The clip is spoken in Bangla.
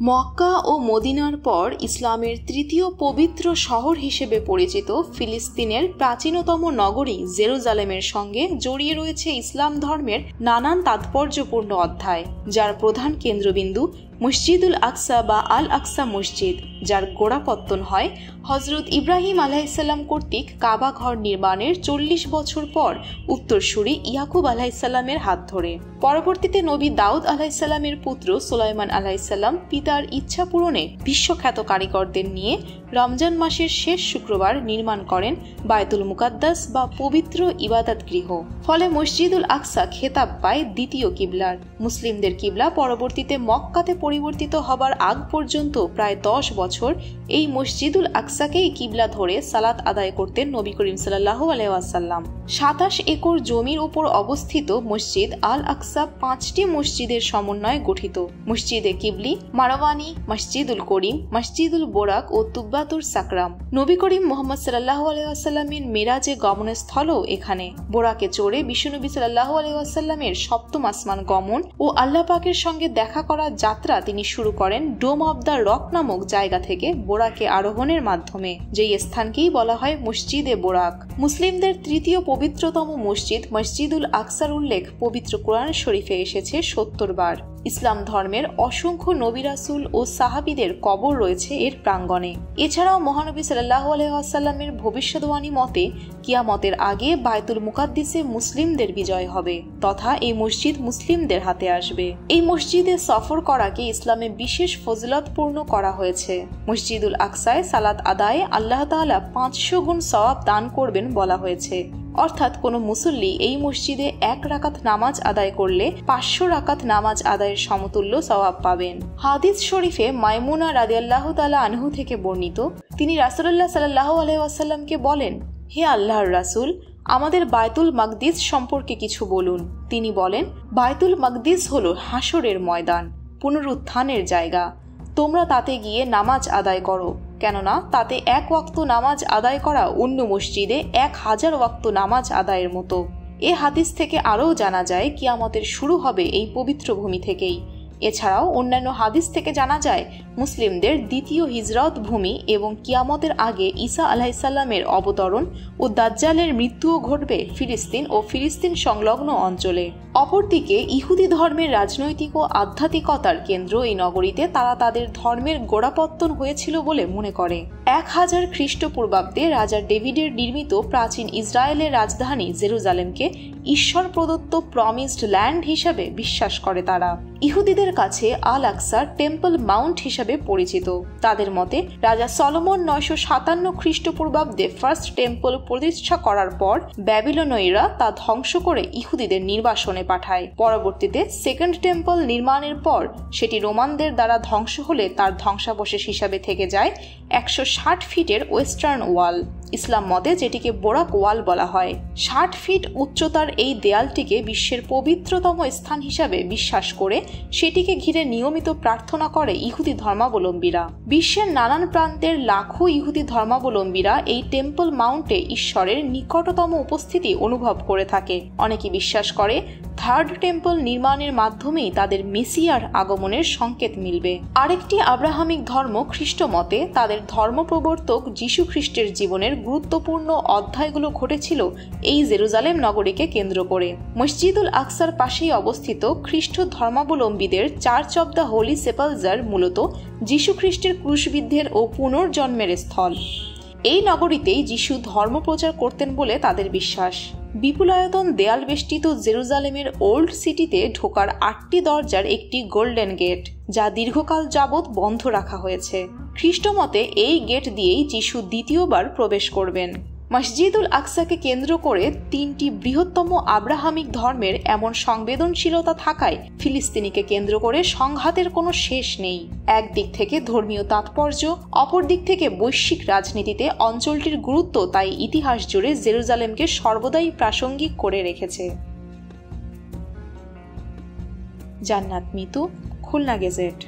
মক্কা ও মদিনার পর ইসলামের তৃতীয় পবিত্র শহর হিসেবে পরিচিত ফিলিস্তিনের প্রাচীনতম নগরী জেরুজালেমের সঙ্গে জড়িয়ে রয়েছে ইসলাম ধর্মের নানান তাৎপর্যপূর্ণ অধ্যায়, যার প্রধান কেন্দ্রবিন্দু মসজিদুল আকসা বা আল আকসা মসজিদ, যার গোড়াপত্তন হয় হজরত ইব্রাহিম আলাইসাল্লাম কর্তৃক কাবা ঘর নির্মাণের 40 বছর পর উত্তরসূরি ইয়াকুব আলাইসাল্লামের হাত ধরে। পরবর্তীতে নবী দাউদ আলাইসাল্লামের পুত্র সুলাইমান আলাইসাল্লাম পিতার ইচ্ছা পূরণে বিশ্বখ্যাত কারিগরদের নিয়ে রমজান মাসের শেষ শুক্রবার নির্মাণ করেন বায়তুল মুকাদ্দাস বা পবিত্র ইবাদত গৃহ। ফলে মসজিদুল আকসা খেতাব পায় দ্বিতীয় কিবলার। মুসলিমদের কিবলা পরবর্তীতে মক্কাতে পরিবর্তিত হবার আগ পর্যন্ত প্রায় 10 বছর এই মসজিদুল আকসাকেই কিবলা ধরে সালাত আদায় করতেন নবী করিম সাল্লাল্লাহু আলাইহি ওয়াসাল্লাম। 27 একর জমির উপর অবস্থিত মসজিদ আল আকসা 5টি মসজিদের সমন্বয়ে গঠিত। মসজিদে কিবলি, মারওয়ানি, মসজিদুল করিম, মসজিদুল বোরাক ও তুব্বাতুর সাকরাম। নবী করিম মুহাম্মদ সাল্লাল্লাহু আলাইহি ওয়াসাল্লামের মেরাজে গমনস্থলও এখানে। বোরাকে চড়ে বিশ্বনবী সাল্লাল্লাহু আলাইহি ওয়াসাল্লামের সপ্তম আসমান গমন ও আল্লাহ পাকের সঙ্গে দেখা করার যাত্রা তিনি শুরু করেন ডোম অব দ্য রক নামক জায়গা থেকে বোরাকে আরোহণের মাধ্যমে, যেই স্থানকেই বলা হয় মসজিদে বোরাক। মুসলিমদের তৃতীয় পবিত্রতম মসজিদ মসজিদুল আকসার উল্লেখ পবিত্র কোরআন শরীফে এসেছে 70 বার। ইসলাম ধর্মের অসংখ্য নবী রাসূল ও সাহাবীদের কবর রয়েছে এর প্রাঙ্গণে। এছাড়াও মহানবী সাল্লাল্লাহু আলাইহি ওয়াসাল্লামের ভবিষ্যদ্বাণী মতে কিয়ামতের আগে বায়তুল মুকাদ্দিসে মুসলিমদের বিজয় হবে তথা এই মসজিদ মুসলিমদের হাতে আসবে। এই মসজিদে সফর করাকে ইসলামে বিশেষ ফজিলতপূর্ণ করা হয়েছে। মসজিদুল আকসায় সালাত আদায়ে আল্লাহ তাআলা 500 গুণ সওয়াব দান করবেন বলা হয়েছে। অর্থাৎ কোনো মুসল্লি এই মসজিদে 1 রাকাত নামাজ আদায় করলে 500 রাকাত নামাজ আদায়ের সমতুল্য সওয়াব পাবেন। হাদিস শরীফে মাইমুনা রাদিয়াল্লাহু তাআলা আনহু থেকে বর্ণিত, তিনি রাসূলুল্লাহ সাল্লাল্লাহু আলাইহি ওয়াসাল্লামকে বলেন, হে আল্লাহর রাসূল, আমাদের বায়তুল মাকদিস সম্পর্কে কিছু বলুন। তিনি বলেন, বায়তুল মাকদিস হলো হাসরের ময়দান, পুনরুত্থানের জায়গা। তোমরা তাতে গিয়ে নামাজ আদায় করো, কেননা তাতে 1 ওয়াক্ত নামাজ আদায় করা অন্য মসজিদে 1000 ওয়াক্ত নামাজ আদায়ের মতো। এ হাদিস থেকে আরও জানা যায় কিয়ামতের শুরু হবে এই পবিত্র ভূমি থেকেই। এছাড়াও অন্যান্য হাদিস থেকে জানা যায় মুসলিমদের দ্বিতীয় হিজরত ভূমি এবং কিয়ামতের আগে ঈসা আলাইহিসসালামের অবতরণ ও দাজ্জালের মৃত্যুও ঘটবে ফিলিস্তিন ও ফিলিস্তিন সংলগ্ন অঞ্চলে। অপরদিকে ইহুদি ধর্মের রাজনৈতিক ও আধ্যাত্মিকতার কেন্দ্র এই নগরীতে তারা তাদের ধর্মের গোড়াপত্তন হয়েছিল বলে মনে করে। 1000 খ্রিস্টপূর্বাব্দে রাজা ডেভিডের নির্মিত প্রাচীন ইসরায়েলের রাজধানী জেরুজালেমকে ঈশ্বর প্রদত্ত প্রমিসড ল্যান্ড হিসাবে বিশ্বাস করে তারা। ইহুদিদের কাছে আল আকসা টেম্পল মাউন্ট হিসাবে পরিচিত। তাদের মতে রাজা সলোমন 957 খ্রিস্টপূর্বাব্দে ফার্স্ট টেম্পল প্রতিষ্ঠা করার পর ব্যাবিলনীয়রা তা ধ্বংস করে ইহুদিদের নির্বাসনে পাঠায়। পরবর্তীতে সেকেন্ড টেম্পল নির্মাণের পর সেটি রোমানদের দ্বারা ধ্বংস হলে তার ধ্বংসাবশেষ হিসাবে থেকে যায় 160 ফিটের ওয়েস্টার্ন ওয়াল, ইসলাম মতে যেটিকে বোরাক ওয়াল বলা হয়। 60 ফিট উচ্চতার এই দেয়ালটিকে বিশ্বের পবিত্রতম স্থান হিসাবে বিশ্বাস করে সেটিকে ঘিরে নিয়মিত প্রার্থনা করে ইহুদি ধর্মাবলম্বীরা। বিশ্বের নানান প্রান্তের লাখো ইহুদি ধর্মাবলম্বীরা এই টেম্পল মাউন্টে ঈশ্বরের নিকটতম উপস্থিতি অনুভব করে থাকে। অনেকে বিশ্বাস করে থার্ড টেম্পল নির্মাণের মাধ্যমেই তাদের মেসিয়ার আগমনের সংকেত মিলবে। আরেকটি আব্রাহামিক ধর্ম খ্রিস্ট মতে তাদের ধর্মপ্রবর্তক যীশু খ্রিস্টের জীবনের গুরুত্বপূর্ণ অধ্যায়গুলো ঘটেছিল এই জেরুজালেম নগরীকে কেন্দ্র করে। মসজিদুল আকসার পাশেই অবস্থিত খ্রিস্ট ধর্মাবলম্বীদের চার্চ অব দ্য হোলি সেপালজার মূলত যীশু খ্রিস্টের ক্রুশবিদ্ধের ও পুনর্জন্মের স্থল। এই নগরীতেই যীশু ধর্ম প্রচার করতেন বলে তাদের বিশ্বাস। বিপুলায়তন দেয়াল বেষ্টিত জেরুজালেমের ওল্ড সিটিতে ঢোকার 8টি দরজার একটি গোল্ডেন গেট, যা দীর্ঘকাল যাবৎ বন্ধ রাখা হয়েছে। খ্রিস্টমতে এই গেট দিয়েই যীশু দ্বিতীয়বার প্রবেশ করবেন। মসজিদুল আকসাকে কেন্দ্র করে 3টি বৃহত্তম আব্রাহামিক ধর্মের এমন সংবেদনশীলতা থাকায় ফিলিস্তিনিকে কেন্দ্র করে সংঘাতের কোনো শেষ নেই। একদিক থেকে ধর্মীয় তাৎপর্য, অপর দিক থেকে বৈশ্বিক রাজনীতিতে অঞ্চলটির গুরুত্ব তাই ইতিহাস জুড়ে জেরুজালেমকে সর্বদাই প্রাসঙ্গিক করে রেখেছে। জান্নাত মিতু, খুলনা গেজেট।